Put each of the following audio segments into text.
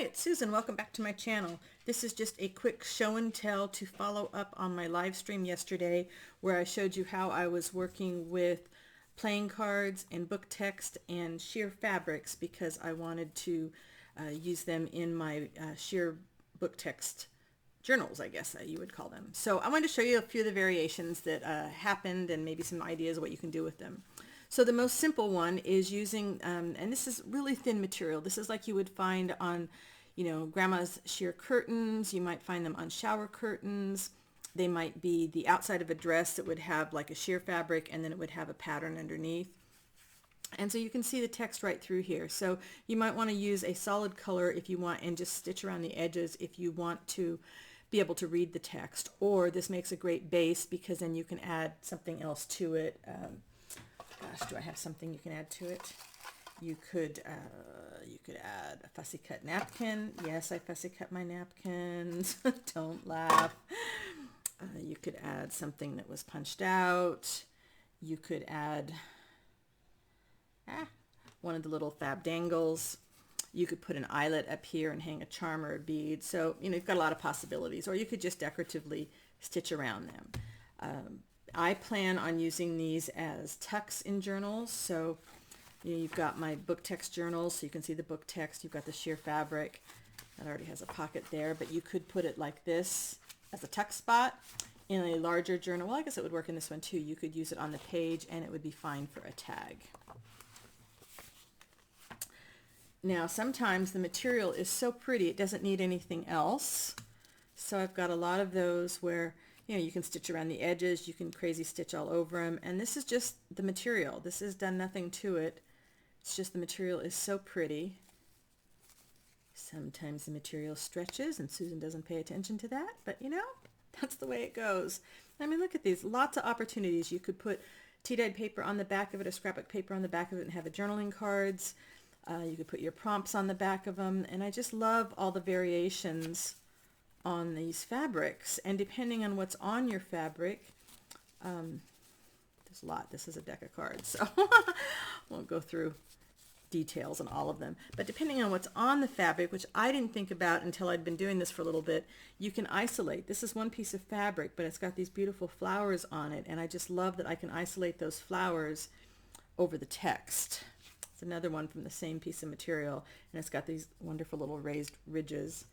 Hi, it's Susan. Welcome back to my channel. This is just a quick show and tell to follow up on my live stream yesterday where I showed you how I was working with playing cards and book text and sheer fabrics because I wanted to use them in my sheer book text journals, I guess you would call them. So I wanted to show you a few of the variations that happened and maybe some ideas of what you can do with them. So the most simple one is using, and this is really thin material. This is like you would find on, grandma's sheer curtains. You might find them on shower curtains. They might be the outside of a dress that would have like a sheer fabric and then it would have a pattern underneath. And so you can see the text right through here. So you might want to use a solid color if you want and just stitch around the edges if you want to be able to read the text. Or this makes a great base because then you can add something else to it. Gosh, do I have something you can add to it? You could add a fussy cut napkin. Yes, I fussy cut my napkins. Don't laugh. You could add something that was punched out. You could add one of the little fab dangles. You could put an eyelet up here and hang a charm or a bead. So, you've got a lot of possibilities. Or you could just decoratively stitch around them. I plan on using these as tucks in journals. So you've got my book text journals, so you can see the book text. You've got the sheer fabric that already has a pocket there, but you could put it like this as a tuck spot in a larger journal. Well, I guess it would work in this one too. You could use it on the page and it would be fine for a tag. Now sometimes the material is so pretty it doesn't need anything else. So I've got a lot of those where you can stitch around the edges, you can crazy stitch all over them, and this is just the material. This has done nothing to it. It's just the material is so pretty. Sometimes the material stretches and Susan doesn't pay attention to that, but that's the way it goes. I mean, look at these, lots of opportunities. You could put tea-dyed paper on the back of it, or scrapbook paper on the back of it and have a journaling cards. You could put your prompts on the back of them, and I just love all the variations on these fabrics, and depending on what's on your fabric, there's a lot. This is a deck of cards, so I won't go through details on all of them, but depending on what's on the fabric, which I didn't think about until I'd been doing this for a little bit, you can isolate. This is one piece of fabric, but it's got these beautiful flowers on it, and I just love that I can isolate those flowers over the text. It's another one from the same piece of material, and it's got these wonderful little raised ridges.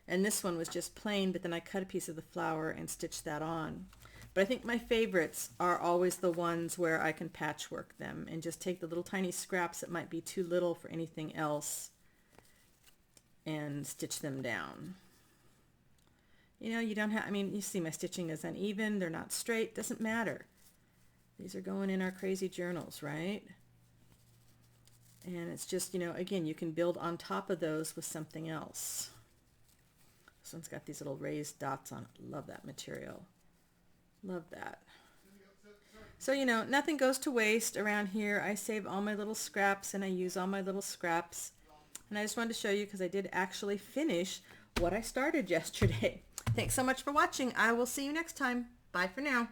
And this one was just plain, but then I cut a piece of the flower and stitched that on. But I think my favorites are always the ones where I can patchwork them and just take the little tiny scraps that might be too little for anything else and stitch them down. You don't have, you see my stitching is uneven, they're not straight, doesn't matter. These are going in our crazy journals, right? And it's just, again, you can build on top of those with something else. This one's got these little raised dots on it. Love that material. Love that. So, nothing goes to waste around here. I save all my little scraps and I use all my little scraps. And I just wanted to show you because I did actually finish what I started yesterday. Thanks so much for watching. I will see you next time. Bye for now.